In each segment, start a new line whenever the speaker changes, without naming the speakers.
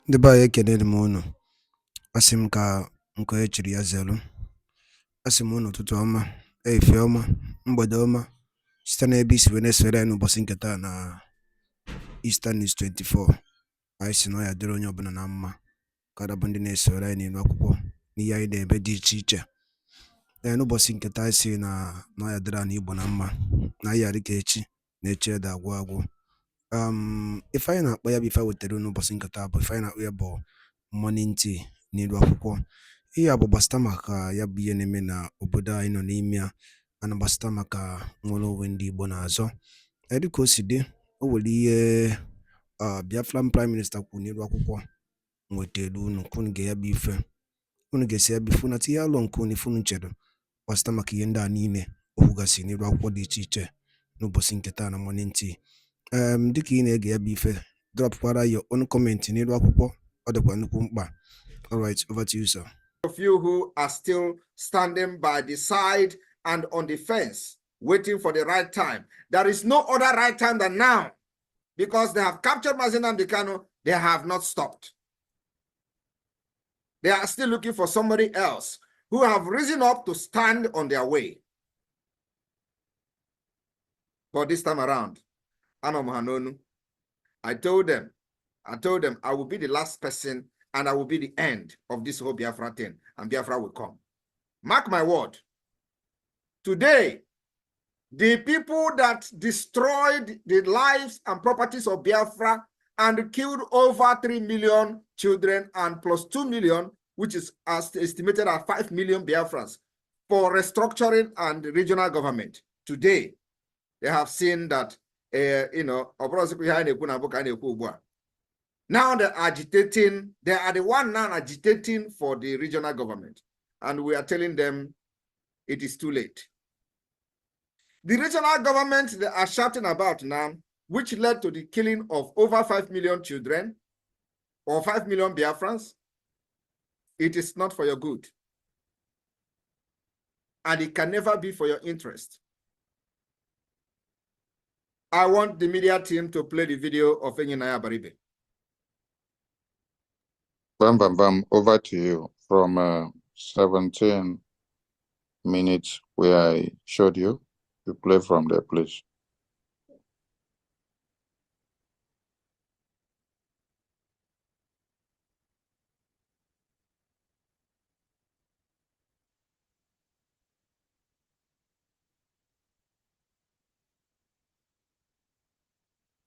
Ndị be anyị ekenere m unu. Asị m ka nke e chiri ya zelu. Asị m unu ụtụtụ ọma, ehihie ọma, mgbede ọma, site n'ebe isi wee na-esore anyị n'ụbọchị nke taa na Eastern News 24. Anyị si na ọ ya dịrị onye ọbụla na mma kada bụ ndị na-esore anyị n'ilu akwụkwọ n'ihe anyị na-ebe dị iche iche. N'ụbọchị nke taa anyị si na ọ ya dịrị anyị Igbo na mma na anyị yarị ka echi na echi ede agwụ agwụ. Ife anyị na-akpọ ya bụ ife wetara n'ụbọchị nke taa bụ ife anyị na-akpọ ya bụ morning tea n'ilu akwụkwọ. Ihe a bụ gbasịta maka ya bụ ihe na-eme na obodo anyị nọ n'ime ya, ana gbasịta maka nwere onwe ndị Igbo na-azọ. Dịka o si dị, o nwere ihe Biafran Prime Minister kwuru n'ilu akwụkwọ nwetara unu ka unu ga ya bụ ife, unu ga-esi ya bụ ife na tinye alụ nke unu ife unu chere gbasịta maka ihe ndị a niile o kwugasị n'ilu akwụkwọ dị iche iche n'ụbọchị nke taa na morning tea. Dịka ị na-ege ya bụ ife, dropkwara your own comment n'ilu akwụkwọ, ọ dịkwa nnukwu mkpa. All right, over to you, sir.
Of you who are still standing by the side and on the fence, waiting for the right time. There is no other right time than now, because they have captured Mazi Nnamdi Kanu. They have not stopped. They are still looking for somebody else who have risen up to stand on their way. But this time around, I told them I will be the last person and I will be the end of this whole Biafra thing, and Biafra will come. Mark my word. Today, the people that destroyed the lives and properties of Biafra and killed over 3 million children and plus 2 million, which is estimated at 5 million Biafrans, for restructuring and regional government. Today, they have seen that, now they're agitating, they are the one now agitating for the regional government. And we are telling them it is too late. The regional government they are shouting about now, which led to the killing of over 5 million children or 5 million Biafrans, it is not for your good. And it can never be for your interest. I want the media team to play the video of Enginaya Baribe.
Bam, bam, bam. Over to you from 17 minutes where I showed you. You play from there, please.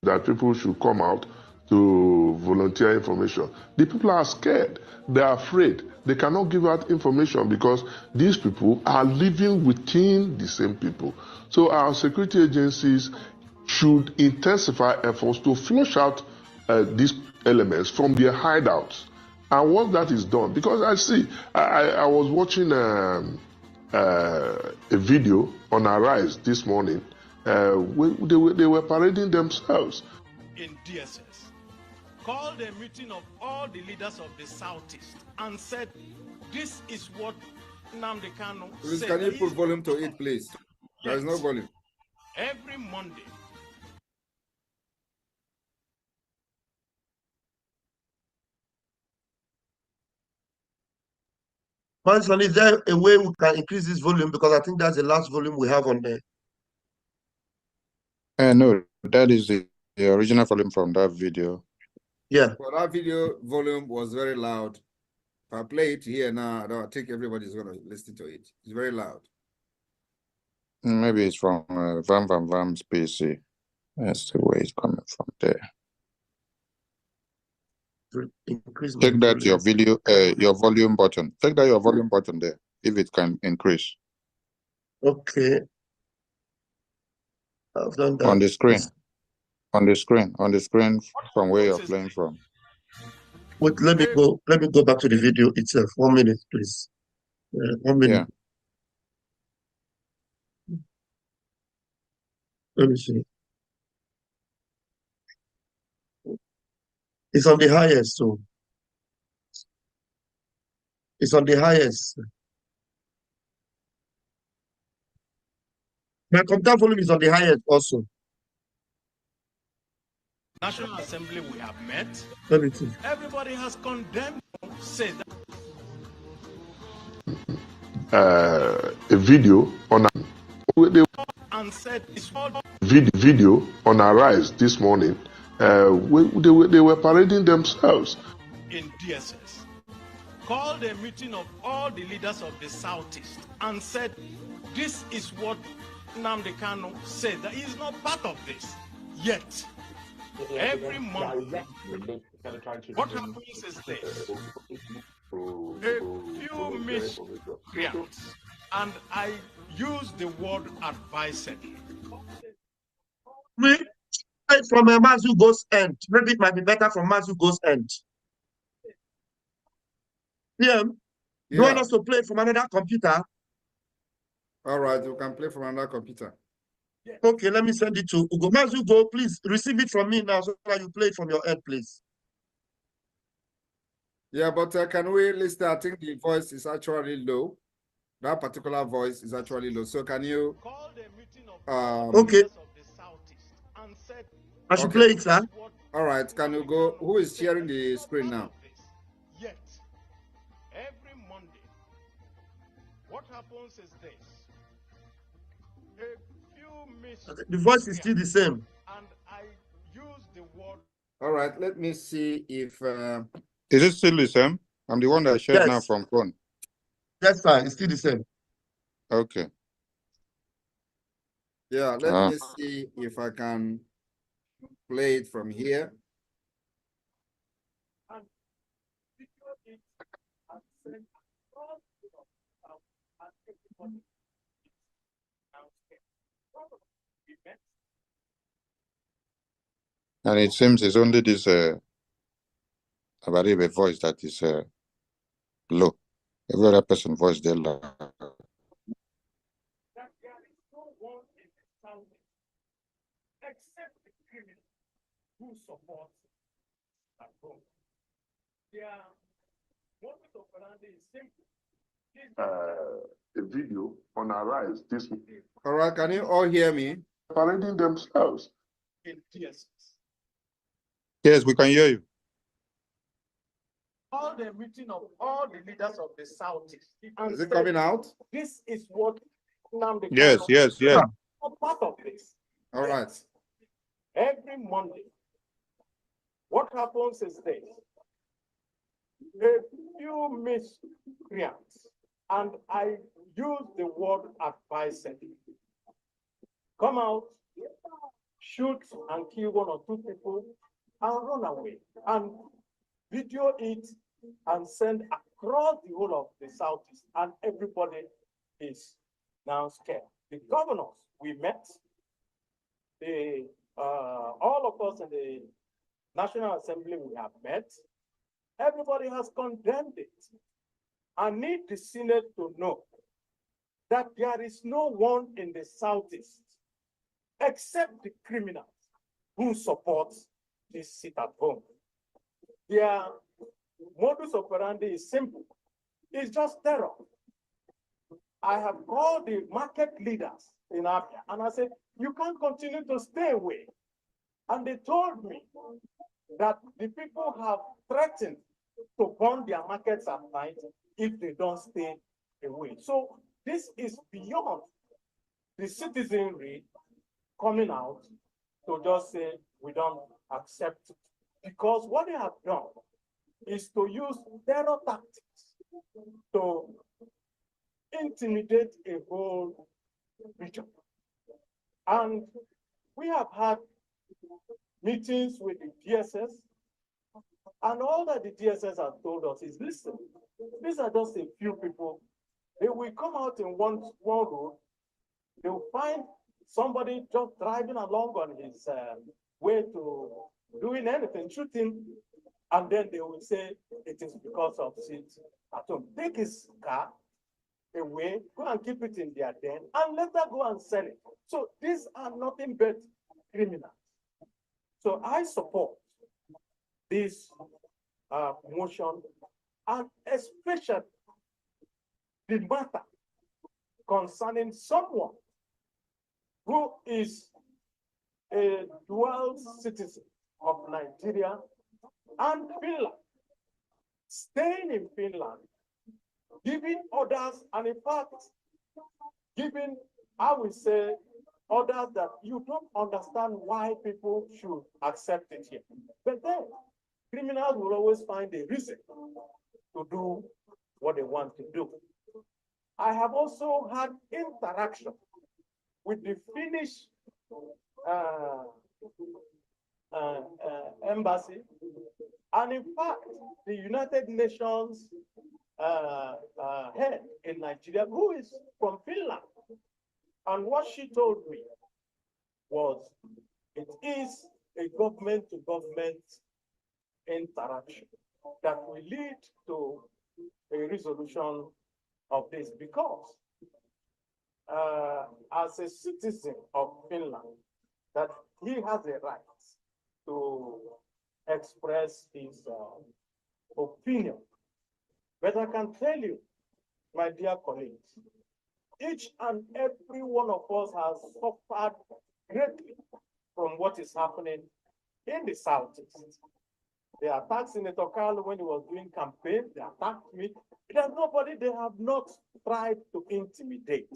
That people should come out to volunteer information. The people are scared. They are afraid. They cannot give out information because these people are living within the same people. So our security agencies should intensify efforts to flush out these elements from their hideouts. And once that is done, because I was watching a video on Arise this morning. They were parading themselves.
In DSS, called a meeting of all the leaders of the Southeast and said, this is what Nnamdi Kanu said.
Can you put volume to it, please? There is no volume.
Every Monday.
Personally, is there a way we can increase this volume? Because I think that's the last volume we have on there.
No, that is the original volume from that video.
Yeah.
Well, that video volume was very loud. If I play it here now, I think everybody's going to listen to it. It's very loud.
Maybe it's from Vam's PC. That's the way it's coming from there. Check that your video, your volume button. Check that your volume button there, if it can increase.
Okay. I've done that.
On the screen. On the screen from where you're playing from.
Wait, let me go back to the video itself. 1 minute, please. 1 minute. Yeah. Let me see. It's on the highest, so it's on the highest. My computer volume is on the highest also.
National Assembly we have met.
Let me see.
Everybody has condemned, said
A video on
and said it's all
video on Arise this morning. They were parading themselves.
in DSS. Called a meeting of all the leaders of the Southeast and said, this is what Nnamdi Kanu said, that he is not part of this. Yet, every month, what happens is this. A few miscreants, and I use the word advisedly.
From a Mazugo's end. Maybe it might be better from Mazugo's end. Yeah. You want us to play from another computer?
All right, you can play from another computer.
Okay, let me send it to Ugo. Mazugo, please receive it from me now so that you play it from your end, please.
Yeah, but can we listen? I think the voice is actually low. That particular voice is actually low. So can you?
Okay.
And said,
I should play it, sir.
All right. Can you go? Who is sharing the screen now?
Yet, every Monday, what happens is this.
The voice is still the same.
And I use the word.
All right. Let me see if.
Is it still the same? I'm the one that shared now from phone.
That's fine. It's still the same.
Okay.
Yeah. Let me see if I can play it from here.
And it seems it's only this Abaribe voice that is low. Every other person voice they low.
Except the criminal who supports that home. Their modus operandi is simple.
A video on Arise this morning.
All right, can you all hear me?
Parading themselves.
In DSS.
Yes, we can hear you.
All the meeting of all the leaders of the Southeast.
Is it coming out?
This is what Nnamdi
Yes, yes.
part of this.
All right.
Every Monday, what happens is this. A few miscreants, and I use the word advisedly, come out, shoot and kill one or two people, and run away, and video it and send across the whole of the Southeast, and everybody is now scared. The governors we met, all of us in the National Assembly we have met, everybody has condemned it. I need the Senate to know that there is no one in the Southeast except the criminals who support this sit at home. Their modus operandi is simple. It's just terror. I have called the market leaders in Abia and I said, you can't continue to stay away. And they told me that the people have threatened to burn their markets at night if they don't stay away. So this is beyond the citizenry coming out to just say, we don't accept it. Because what they have done is to use terror tactics to intimidate a whole region. And we have had meetings with the DSS, and all that the DSS has told us is, listen, these are just a few people. They will come out in one road, they will find somebody just driving along on his way to doing anything, shooting, and then they will say it is because of sit at home. Take his car away, go and keep it in their den, and later go and sell it. So these are nothing but criminals. So I support this motion, and especially the matter concerning someone who is a dual citizen of Nigeria and Finland, staying in Finland, giving orders, and in fact, giving, I will say, orders that you don't understand why people should accept it here. But then, criminals will always find a reason to do what they want to do. I have also had interaction with the Finnish embassy, and in fact, the United Nations head in Nigeria, who is from Finland. And what she told me was, it is a government-to-government interaction that will lead to a resolution of this, because as a citizen of Finland, that he has a right to express his opinion. But I can tell you, my dear colleagues, each and every one of us has suffered greatly from what is happening in the Southeast. They attacked Senator Carlo when he was doing campaign. They attacked me. There's nobody they have not tried to intimidate.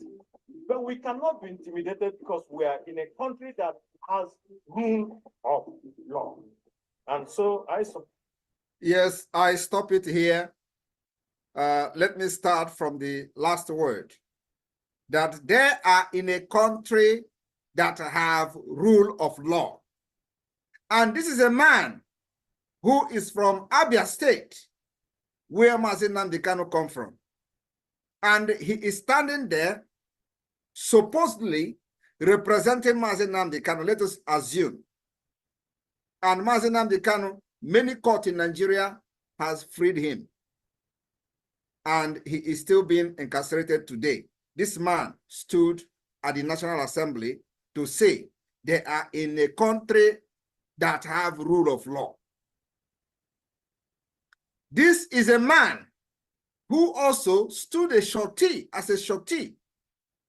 But we cannot be intimidated because we are in a country that has rule of law. And so
Yes, I stop it here. Let me start from the last word. That they are in a country that have rule of law. And this is a man who is from Abia State, where Mazi Nnamdi Kanu come from. And he is standing there, supposedly representing Mazi Nnamdi Kanu, let us assume. And Mazi Nnamdi Kanu, many courts in Nigeria has freed him. And he is still being incarcerated today. This man stood at the National Assembly to say they are in a country that have rule of law. This is a man who also stood as a shorty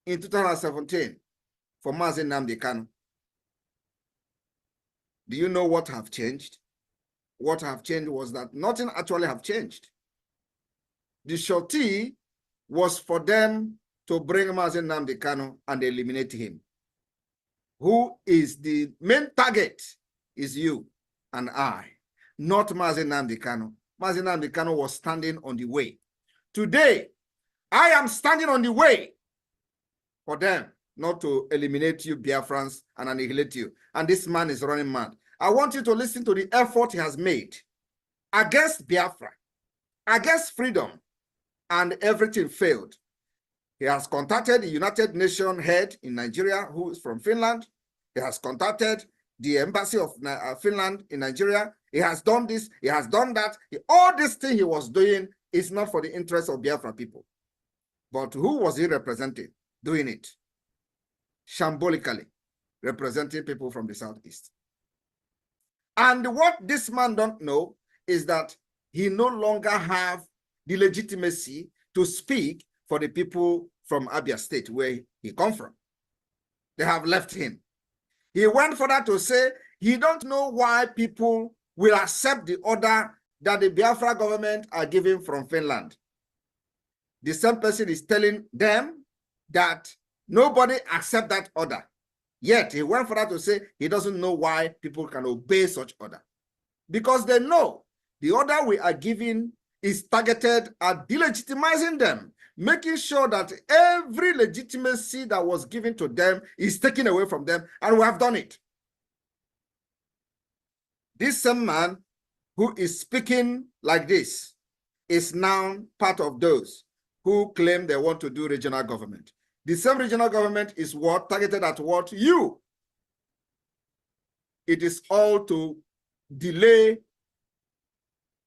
in 2017 for Mazi Nnamdi Kanu. Do you know what have changed? What have changed was that nothing actually have changed. The shorty was for them to bring Mazi Nnamdi Kanu and eliminate him. Who is the main target is you and I, not Mazi Nnamdi Kanu. Mazi Nnamdi Kanu was standing on the way. Today, I am standing on the way for them not to eliminate you, Biafrans, and annihilate you. And this man is running mad. I want you to listen to the effort he has made against Biafra, against freedom, and everything failed. He has contacted the United Nations head in Nigeria, who is from Finland. He has contacted the embassy of Finland in Nigeria. He has done this, he has done that. All this thing he was doing is not for the interest of Biafra people. But who was he representing doing it? Shambolically, representing people from the Southeast. And what this man don't know is that he no longer have the legitimacy to speak for the people from Abia State, where he come from. They have left him. He went further to say he don't know why people will accept the order that the Biafra government are giving from Finland. The same person is telling them that nobody accept that order. Yet he went further to say he doesn't know why people can obey such order. Because they know the order we are giving is targeted at delegitimizing them, making sure that every legitimacy that was given to them is taken away from them, and we have done it. This same man who is speaking like this is now part of those who claim they want to do regional government. The same regional government is what targeted at what? You. It is all to delay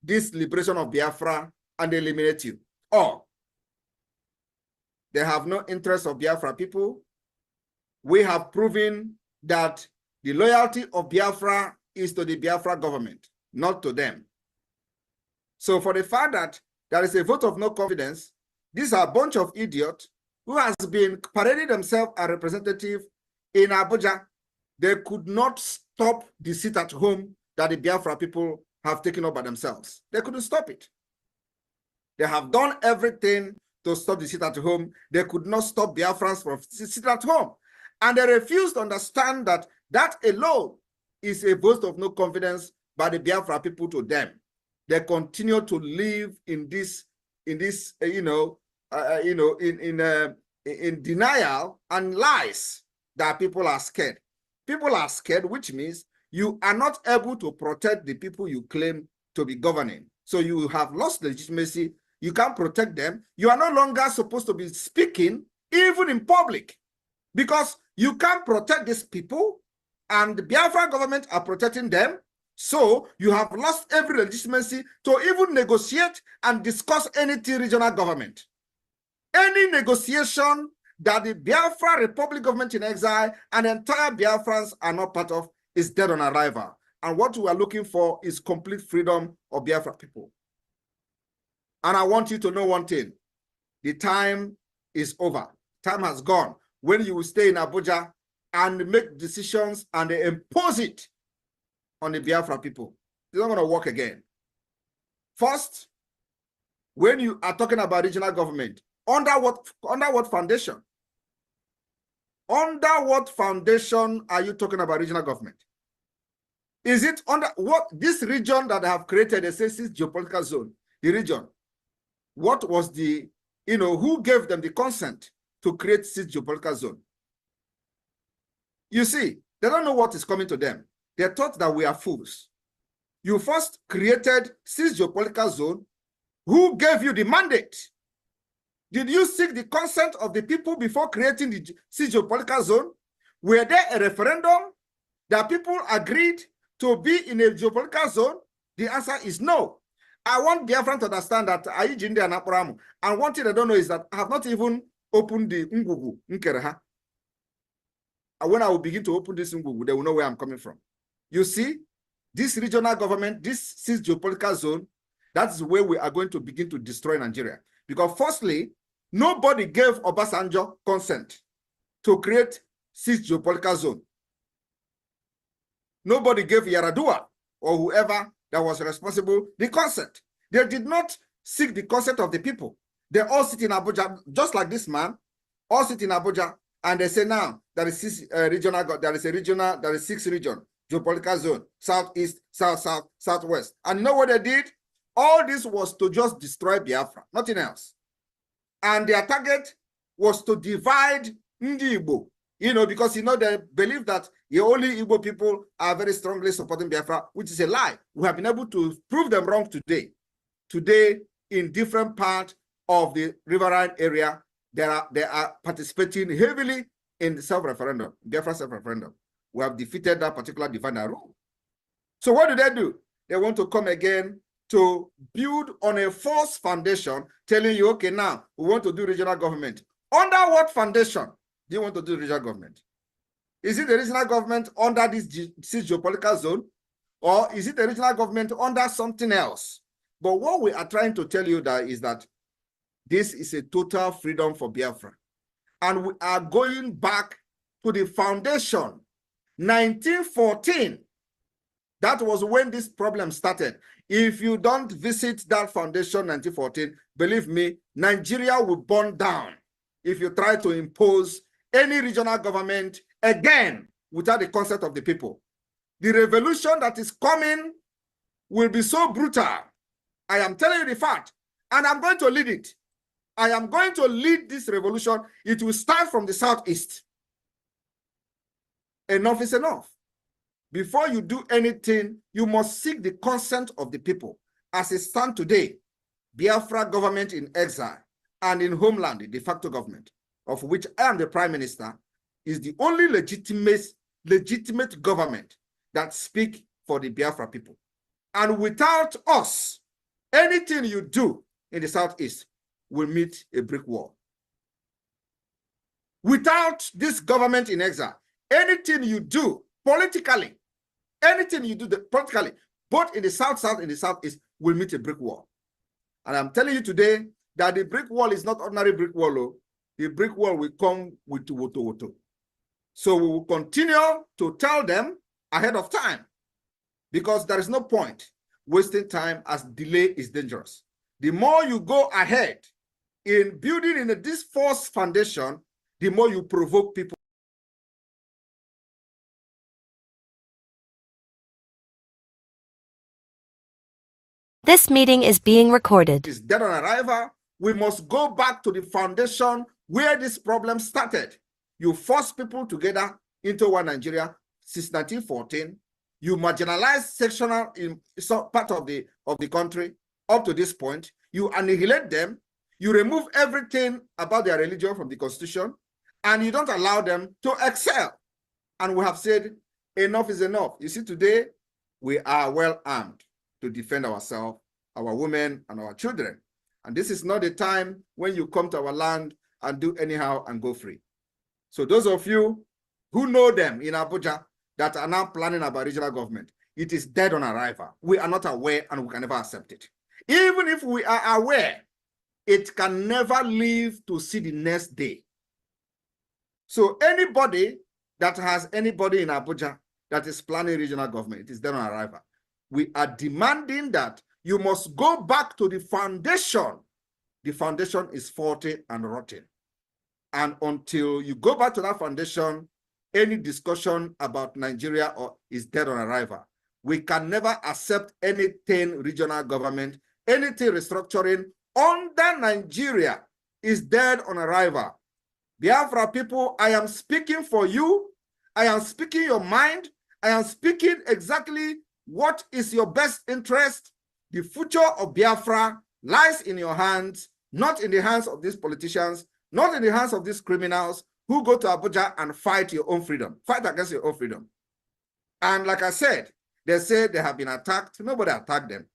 this liberation of Biafra and eliminate you. Or they have no interest of Biafra people. We have proven that the loyalty of Biafra is to the Biafra government, not to them. So for the fact that there is a vote of no confidence, these are a bunch of idiots who has been parading themselves as representative in Abuja. They could not stop the sit at home that the Biafra people have taken up by themselves. They couldn't stop it. They have done everything to stop the sit at home. They could not stop Biafrans from sitting at home. And they refused to understand that that alone is a vote of no confidence by the Biafra people to them. They continue to live in denial and lies that people are scared. People are scared, which means you are not able to protect the people you claim to be governing. So you have lost legitimacy. You can't protect them. You are no longer supposed to be speaking even in public because you can't protect these people and the Biafra government are protecting them. So you have lost every legitimacy to even negotiate and discuss anything regional government. Any negotiation that the Biafra Republic government in exile and entire Biafrans are not part of is dead on arrival. And what we are looking for is complete freedom of Biafra people. And I want you to know one thing. The time is over. Time has gone. When you will stay in Abuja and make decisions and impose it on the Biafra people, it's not going to work again. First, when you are talking about regional government, under what foundation? Under what foundation are you talking about regional government? Is it under what this region that I have created, a six geopolitical zone, the region? What was the, who gave them the consent to create this geopolitical zone? You see, they don't know what is coming to them. They thought that we are fools. You first created this geopolitical zone. Who gave you the mandate? Did you seek the consent of the people before creating the geopolitical zone? Were there a referendum that people agreed to be in a geopolitical zone? The answer is no. I want Biafran to understand that Ayijinde and Apuramu. And one thing I don't know is that I have not even opened the Ngugu Nkereha. And when I will begin to open this Ngugu, they will know where I'm coming from. You see, this regional government, this geopolitical zone, that's where we are going to begin to destroy Nigeria. Because firstly, nobody gave Obasanjo consent to create this geopolitical zone. Nobody gave Yaradua or whoever that was responsible the consent. They did not seek the consent of the people. They all sit in Abuja, just like this man, all sit in Abuja, and they say now there is six region, geopolitical zone, southeast, south, southwest. And you know what they did? All this was to just destroy Biafra, nothing else. And their target was to divide Ndi Igbo, because they believe that the only Igbo people are very strongly supporting Biafra, which is a lie. We have been able to prove them wrong today. Today, in different parts of the riverine area, they are participating heavily in the self-referendum, Biafra self-referendum. We have defeated that particular divide and rule. So what do? They want to come again to build on a false foundation, telling you, okay, now we want to do regional government. Under what foundation do you want to do regional government? Is it the regional government under this geopolitical zone, or is it the regional government under something else? But what we are trying to tell you is that this is a total freedom for Biafra. And we are going back to the foundation, 1914. That was when this problem started. If you don't visit that foundation, 1914, believe me, Nigeria will burn down if you try to impose any regional government again without the consent of the people. The revolution that is coming will be so brutal. I am telling you the fact, and I'm going to lead it. I am going to lead this revolution. It will start from the southeast. Enough is enough. Before you do anything, you must seek the consent of the people. As it stands today, Biafra government in exile and in homeland, the de facto government, of which I am the prime minister, is the only legitimate government that speaks for the Biafra people. And without us, anything you do in the southeast will meet a brick wall. Without this government in exile, anything you do politically, anything you do politically, both in the south and the southeast, will meet a brick wall. And I'm telling you today that the brick wall is not ordinary brick wall. The brick wall will come with woto. So we will continue to tell them ahead of time because there is no point wasting time, as delay is dangerous. The more you go ahead in building in this false foundation, the more you provoke people.
This meeting is being recorded.
Is dead on arrival. We must go back to the foundation where this problem started. You force people together into one Nigeria since 1914. You marginalize sectional in some part of the country up to this point. You annihilate them. You remove everything about their religion from the constitution, and you don't allow them to excel. And we have said enough is enough. You see, today we are well armed to defend ourselves, our women, and our children. And this is not the time when you come to our land and do anyhow and go free. So those of you who know them in Abuja that are now planning about regional government, it is dead on arrival. We are not aware, and we can never accept it. Even if we are aware, it can never live to see the next day. So anybody that has anybody in Abuja that is planning regional government, it is dead on arrival. We are demanding that you must go back to the foundation. The foundation is faulty and rotten. And until you go back to that foundation, any discussion about Nigeria is dead on arrival. We can never accept anything regional government, anything restructuring under Nigeria is dead on arrival. Biafra people, I am speaking for you. I am speaking your mind. I am speaking exactly what is your best interest. The future of Biafra lies in your hands, not in the hands of these politicians, not in the hands of these criminals who go to Abuja and fight your own freedom, fight against your own freedom. And like I said, they say they have been attacked. Nobody attacked them.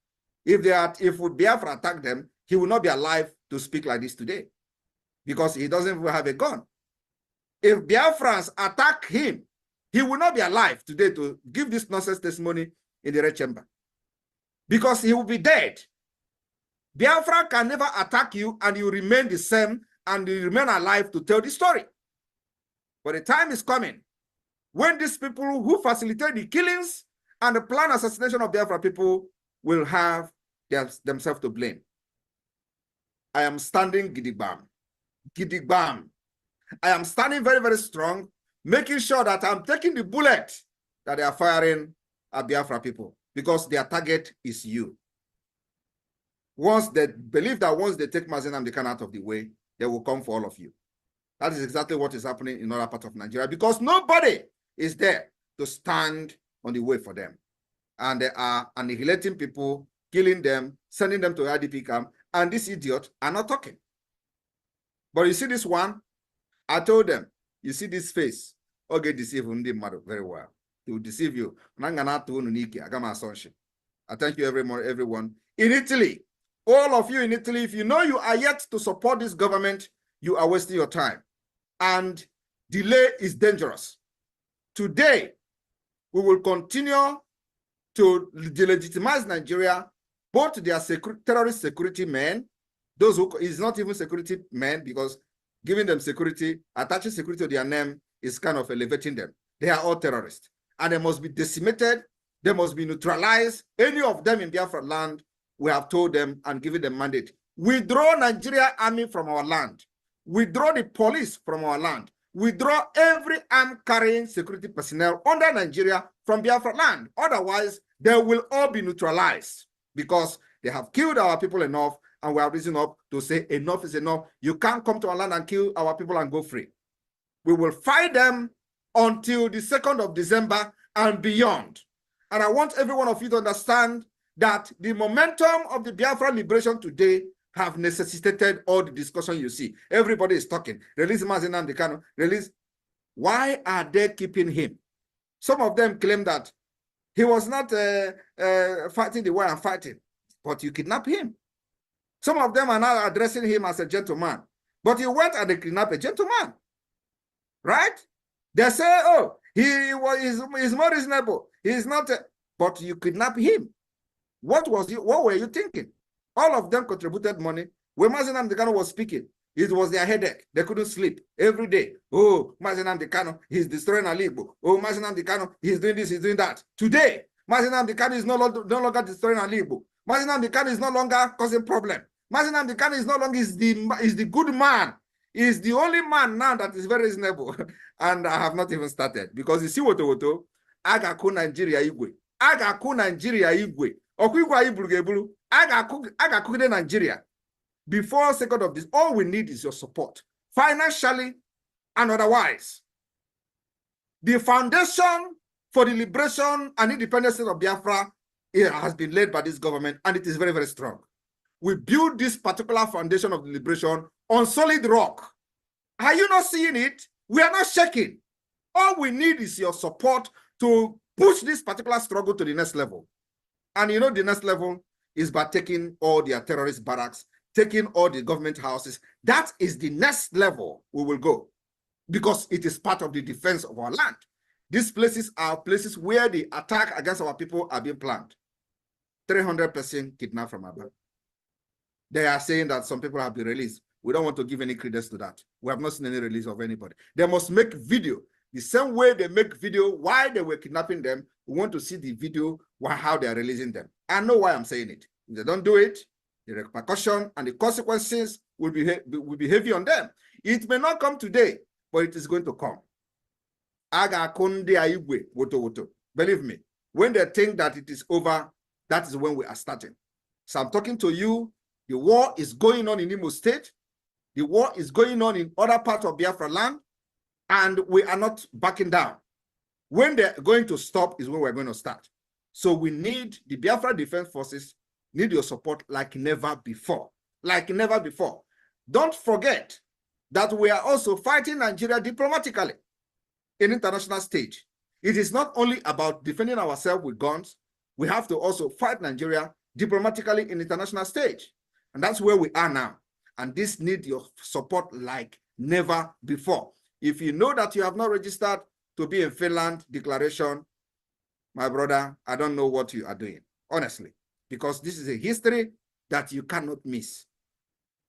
If Biafra attacked them, he will not be alive to speak like this today, because he doesn't even have a gun. If Biafrans attack him, he will not be alive today to give this nonsense testimony in the red chamber, because he will be dead. Biafra can never attack you and you remain the same and you remain alive to tell the story. But the time is coming when these people who facilitate the killings and the planned assassination of Biafra people will have themselves to blame. I am standing gidigbam. Gidigbam. I am standing very, very strong, making sure that I'm taking the bullet that they are firing at Biafra people, because their target is you. Once they believe that once they take Mazi Nnamdi Kanu out of the way, they will come for all of you. That is exactly what is happening in other parts of Nigeria, because nobody is there to stand on the way for them. And they are annihilating people, killing them, sending them to IDP camp, and these idiots are not talking. But you see this one? I told them, you see this face? Okay, deceive very well. He will deceive you. I thank you everyone. In Italy, all of you in Italy, if you know you are yet to support this government, you are wasting your time. And delay is dangerous. Today, we will continue to delegitimize Nigeria, both their terrorist security men, those who is not even security men, because giving them security, attaching security to their name is kind of elevating them. They are all terrorists, and they must be decimated. They must be neutralized. Any of them in Biafra land, we have told them and given them mandate. Withdraw Nigeria army from our land. Withdraw the police from our land. Withdraw every arm-carrying security personnel under Nigeria from Biafra land. Otherwise, they will all be neutralized, because they have killed our people enough, and we have risen up to say enough is enough. You can't come to our land and kill our people and go free. We will fight them until the 2nd of December and beyond. And I want every one of you to understand that the momentum of the Biafra liberation today have necessitated all the discussion you see. Everybody is talking. Release Mazi Nnamdi Kanu. Release. Why are they keeping him? Some of them claim that he was not fighting the way I'm fighting, but you kidnap him. Some of them are now addressing him as a gentleman, but he went and they kidnapped a gentleman, right? They say, oh, he's more reasonable. He's not, but you kidnap him. What were you thinking? All of them contributed money. When Mazi Nnamdi Kanu was speaking, it was their headache. They couldn't sleep every day. Oh, Mazi Nnamdi Kanu, he's destroying Aligbo. Oh, Mazi Nnamdi Kanu, he's doing this, he's doing that. Today, Mazi Nnamdi Kanu is no longer destroying an Igbo. Mazi Nnamdi Kanu is no longer causing problem. Mazi Nnamdi Kanu is no longer is the good man. Is the only man now that is very reasonable. And I have not even started because you see woto agaku Nigeria Igwe. Agaku Nigeria Igwe. Okigwa Iburu agaku Nigeria. Before 2nd of this, all we need is your support, financially and otherwise. The foundation for the liberation and independence of Biafra has been laid by this government, and it is very, very strong. We build this particular foundation of the liberation on solid rock. Are you not seeing it? We are not shaking. All we need is your support to push this particular struggle to the next level. And you know the next level is by taking all their terrorist barracks, taking all the government houses. That is the next level we will go, because it is part of the defense of our land. These places are places where the attack against our people are being planned. 300% kidnapped from Aba. They are saying that some people have been released. We don't want to give any credence to that. We have not seen any release of anybody. They must make video. The same way they make video why they were kidnapping them, we want to see the video how they are releasing them. I know why I'm saying it. If they don't do it, the repercussion and the consequences will be heavy on them. It may not come today, but it is going to come. Believe me, when they think that it is over, that is when we are starting. So I'm talking to you. The war is going on in Imo State. The war is going on in other parts of Biafra land, and we are not backing down. When they're going to stop is when we're going to start. So we need the Biafra Defense Forces, need your support like never before. Like never before. Don't forget that we are also fighting Nigeria diplomatically in international stage. It is not only about defending ourselves with guns. We have to also fight Nigeria diplomatically in international stage. And that's where we are now. And this needs your support like never before. If you know that you have not registered to be in Finland declaration, my brother, I don't know what you are doing, honestly, because this is a history that you cannot miss.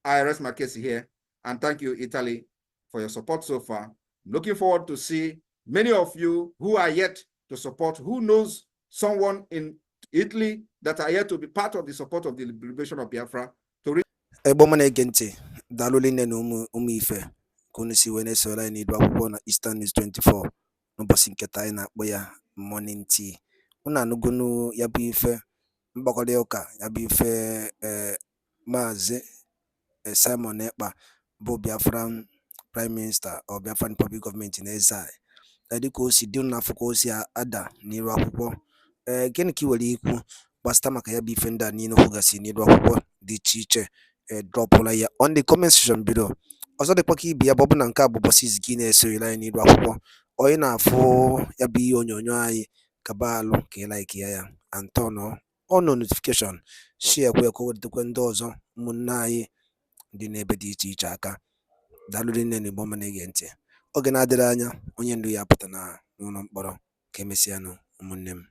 I rest my case here, and thank you, Italy, for your support so far. Looking forward to see many of you who are yet to support, who knows someone in Italy that are yet to be part of the support of the liberation of Biafra.
Kunu si wene sola ni dwa akwụkwọ na Eastern News 24 n'ụbọchị nketa anyị na-akpọ ya morning tea. Unu anụgonu ya bụ ife mgbakọrịta ụka ya bụ ife Maazị Simon Ekpa bụ Biafran Prime Minister or Biafran Public Government in exile. Dịka o si dị n'afọ ka o si ada n'iru akwụkwọ. Gịnị ka i nwere ikwu gbasịta maka ya bụ ife ndị a niile kwugasị n'iru akwụkwọ dị iche iche dropụla ya on the comment section below. Ọzọ dịkwa ka ibi ya bụ na nke a bụ ụbọchị izu gị na-esonyere anyị n'iru akwụkwọ. Onye na-afụ ya bụ ihe onyonyo anyị kaba alụ ka ị like ya and turn on notification, share kwe ka o wetakwa ndị ọzọ ụmụnne anyị ndị n'ebe dị iche iche aka. Daalụ rinne na Igbo ọma na-ege ntị. Oge na-adịrị anya onye ndu ya apụta n'ụlọ mkpọrọ. Ka emesịanụ ụmụnne m.